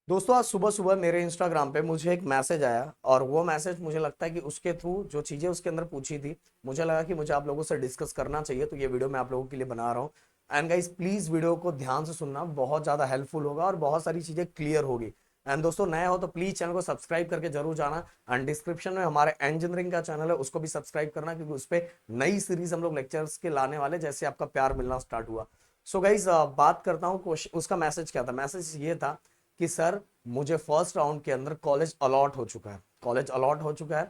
दोस्तों आज सुबह सुबह मेरे इंस्टाग्राम पे मुझे एक मैसेज आया और वो मैसेज मुझे लगता है कि उसके थ्रू जो चीज़ें उसके अंदर पूछी थी मुझे लगा कि मुझे आप लोगों से डिस्कस करना चाहिए, तो ये वीडियो मैं आप लोगों के लिए बना रहा हूँ। एंड गाइस प्लीज़ वीडियो को ध्यान से सुनना, बहुत ज़्यादा हेल्पफुल होगा और बहुत सारी चीज़ें क्लियर होगी। एंड दोस्तों नए हो तो प्लीज़ चैनल को सब्सक्राइब करके जरूर जाना। एंड डिस्क्रिप्शन में हमारे इंजीनियरिंग का चैनल है, उसको भी सब्सक्राइब करना क्योंकि उस पर नई सीरीज हम लोग लेक्चर्स के लाने वाले जैसे आपका प्यार मिलना स्टार्ट हुआ। सो गाइज बात करता हूँ उसका मैसेज क्या था। मैसेज ये था कि सर मुझे फर्स्ट राउंड के अंदर कॉलेज अलॉट हो चुका है, कॉलेज अलॉट हो चुका है।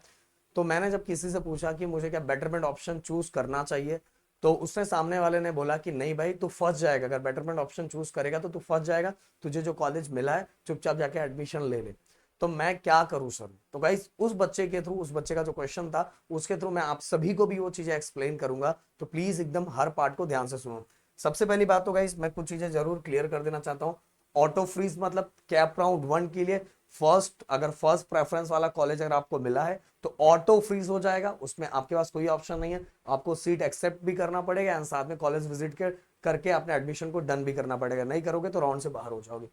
तो मैंने जब किसी से पूछा कि मुझे क्या बेटरमेंट ऑप्शन चूज करना चाहिए, तो उसने सामने वाले ने बोला कि नहीं भाई तू फंस जाएगा, अगर बेटरमेंट ऑप्शन चूज करेगा तो तू फंस जाएगा, तुझे जो कॉलेज मिला है चुपचाप जाके एडमिशन ले ले। तो मैं क्या करूं सर? तो गाइस उस बच्चे के थ्रू, उस बच्चे का जो क्वेश्चन था उसके थ्रू मैं आप सभी को भी वो चीजें एक्सप्लेन करूंगा, तो प्लीज एकदम हर पार्ट को ध्यान से सुनो। सबसे पहली बात तो गाइस मैं कुछ चीजें जरूर क्लियर कर देना चाहता हूँ। ऑटो फ्रीज मतलब कैप राउंड वन के लिए अगर फर्स्ट प्रेफरेंस वाला कॉलेज अगर आपको मिला है तो ऑटो फ्रीज हो जाएगा, उसमें आपके पास कोई ऑप्शन नहीं है। आपको सीट एक्सेप्ट भी करना पड़ेगा एंड साथ में कॉलेज विजिट करके अपने एडमिशन को डन भी करना पड़ेगा, नहीं करोगे तो राउंड से बाहर हो जाओगे।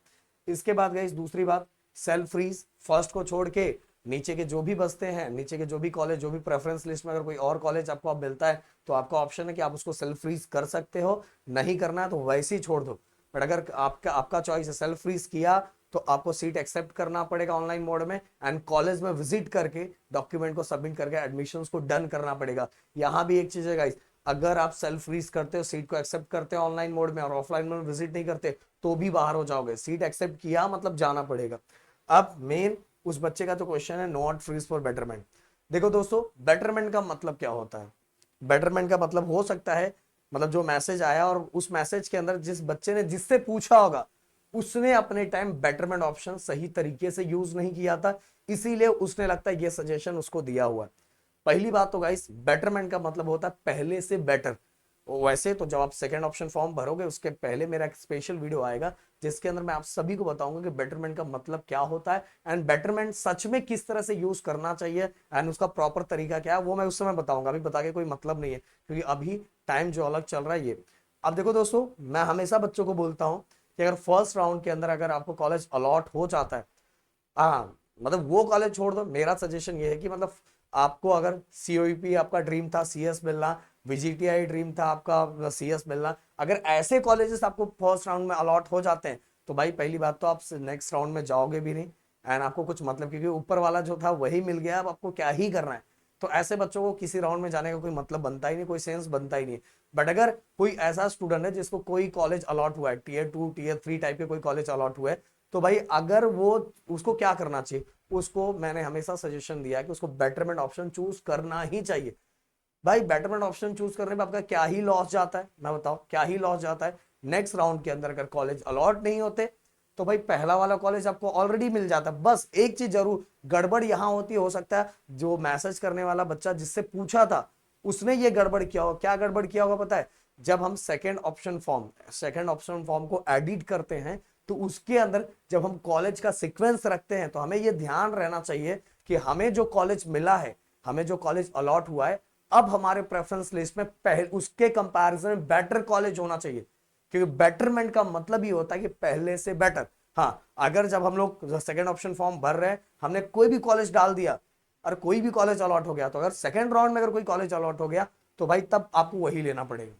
इसके बाद गई दूसरी बात, सेल्फ फ्रीज। फर्स्ट को छोड़ के नीचे के जो भी बसते हैं, नीचे के जो भी कॉलेज, जो भी प्रेफरेंस लिस्ट में अगर कोई और कॉलेज आपको अब मिलता है तो आपका ऑप्शन है कि आप उसको सेल्फ फ्रीज कर सकते हो, नहीं करना है तो वैसे ही छोड़ दो। बट अगर आपका आपका चॉइस है सेल्फ फ्रीज किया तो आपको सीट एक्सेप्ट करना पड़ेगा ऑनलाइन मोड में एंड कॉलेज में विजिट करके डॉक्यूमेंट को सबमिट करके एडमिशंस को डन करना पड़ेगा। यहां भी एक चीज है गाइस, अगर आप सेल्फ फ्रीज करते हो, सीट को एक्सेप्ट करते हो ऑनलाइन मोड में और ऑफलाइन में विजिट नहीं करते तो भी बाहर हो जाओगे। सीट एक्सेप्ट किया मतलब जाना पड़ेगा। अब मेन उस बच्चे का जो क्वेश्चन है, नॉट फ्रीज फॉर बेटरमेंट। देखो दोस्तों, बेटरमेंट का मतलब क्या होता है? बेटरमेंट का मतलब हो सकता है, मतलब जो मैसेज आया और उस मैसेज के अंदर जिस बच्चे ने जिससे पूछा होगा उसने अपने टाइम बेटरमेंट ऑप्शन सही तरीके से यूज नहीं किया था, इसीलिए उसने लगता है ये सजेशन उसको दिया हुआ है। पहली बात तो गाइस, बेटरमेंट का मतलब होता है पहले से बेटर। वैसे तो जब आप सेकंड ऑप्शन फॉर्म भरोगे उसके पहले मेरा एक स्पेशल वीडियो आएगा जिसके अंदर मैं आप सभी को बताऊंगा कि बेटरमेंट का मतलब क्या होता है एंड बेटरमेंट सच में किस तरह से यूज करना चाहिए एंड उसका प्रॉपर तरीका क्या है वो मैं उस समय बताऊंगा। अभी बता के कोई मतलब नहीं है क्योंकि अभी टाइम जो अलग चल रहा है ये। अब देखो दोस्तों, मैं हमेशा बच्चों को बोलता हूं कि अगर फर्स्ट राउंड के अंदर अगर आपको कॉलेज अलॉट हो जाता है, हाँ मतलब वो कॉलेज छोड़ दो, मेरा सजेशन ये है कि मतलब आपको अगर सीओईपी आपका ड्रीम था सीएस मिलना, वीजीटीआई ड्रीम था आपका सीएस मिलना, अगर ऐसे कॉलेजेस आपको फर्स्ट राउंड में अलॉट हो जाते हैं तो भाई पहली बात तो आप नेक्स्ट राउंड में जाओगे भी नहीं एंड आपको कुछ मतलब, क्योंकि ऊपर वाला जो था वही मिल गया, अब आपको क्या ही करना है। तो ऐसे बच्चों को किसी राउंड में जाने का कोई मतलब बनता ही नहीं, कोई सेंस बनता ही नहीं। बट अगर कोई ऐसा स्टूडेंट है जिसको कोई कॉलेज अलॉट हुआ है, टीयर 2 टीयर 3 टाइप के कोई कॉलेज अलॉट हुआ है, तो भाई अगर वो, उसको क्या करना चाहिए? उसको मैंने हमेशा सजेशन दिया कि उसको बेटरमेंट ऑप्शन चूज करना ही चाहिए। भाई बेटरमेंट ऑप्शन चूज करने में आपका क्या ही लॉस जाता है, मैं बताओ क्या ही लॉस जाता है? नेक्स्ट राउंड के अंदर अगर कॉलेज अलॉट नहीं होते तो भाई पहला वाला कॉलेज आपको ऑलरेडी मिल जाता है। बस एक चीज जरूर गड़बड़ यहां होती हो सकता है, जो मैसेज करने वाला बच्चा जिससे पूछा था उसने ये गड़बड़ किया होगा। क्या गड़बड़ किया होगा पता है? जब हम सेकेंड ऑप्शन फॉर्म को एडिट करते हैं तो उसके अंदर जब हम कॉलेज का सीक्वेंस रखते हैं तो हमें यह ध्यान रहना चाहिए कि हमें जो कॉलेज मिला है, हमें जो कॉलेज अलॉट हुआ है, अब हमारे प्रेफरेंस लिस्ट में पहले उसके कंपैरिजन में बेटर कॉलेज होना चाहिए, क्योंकि बेटरमेंट का मतलब ही होता है कि पहले से बेटर। हाँ, अगर जब हम लोग सेकेंड ऑप्शन फॉर्म भर रहे हैं हमने कोई भी कॉलेज डाल दिया और कोई भी कॉलेज अलॉट हो गया, तो अगर सेकेंड राउंड में अगर कोई कॉलेज अलॉट हो गया तो भाई तब आपको वही लेना पड़ेगा,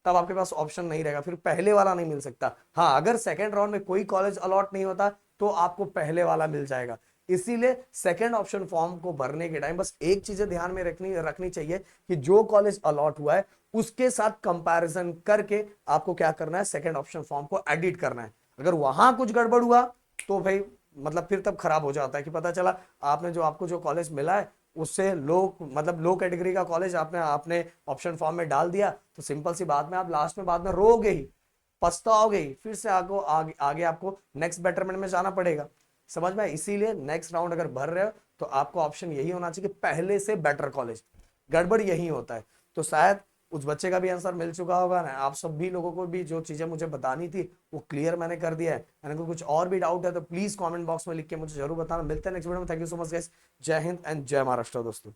तब आपके पास ऑप्शन नहीं रहेगा, फिर पहले वाला नहीं मिल सकता। हाँ, अगर सेकेंड राउंड में कोई कॉलेज अलॉट नहीं होता तो आपको पहले वाला मिल जाएगा। इसीलिए सेकेंड ऑप्शन फॉर्म को भरने के टाइम बस एक चीजें ध्यान में रखनी रखनी चाहिए कि जो कॉलेज अलॉट हुआ है उसके साथ कंपैरिजन करके आपको क्या करना है, सेकेंड ऑप्शन फॉर्म को एडिट करना है। अगर वहां कुछ गड़बड़ हुआ तो भाई मतलब फिर तब खराब हो जाता है कि पता चला आपने जो आपको जो कॉलेज मिला है उससे लो, मतलब लो कैटेगरी का कॉलेज आपने आपने ऑप्शन फॉर्म में डाल दिया, तो सिंपल सी बात में आप लास्ट में बाद में रोगे ही, पछताओगे ही, फिर से आगे आपको नेक्स्ट बेटरमेंट में जाना पड़ेगा। समझ में? इसीलिए नेक्स्ट राउंड अगर भर रहे हो तो आपको ऑप्शन यही होना चाहिए कि पहले से बेटर कॉलेज। गड़बड़ यही होता है। तो शायद उस बच्चे का भी आंसर मिल चुका होगा ना, आप सभी लोगों को भी जो चीजें मुझे बतानी थी वो क्लियर मैंने कर दिया है। अगर कुछ और भी डाउट है तो प्लीज कमेंट बॉक्स में लिख के मुझे जरूर बताना। मिलते हैं नेक्स्ट वीडियो में। Thank you so much guys. जय हिंद एंड जय महाराष्ट्र दोस्तों।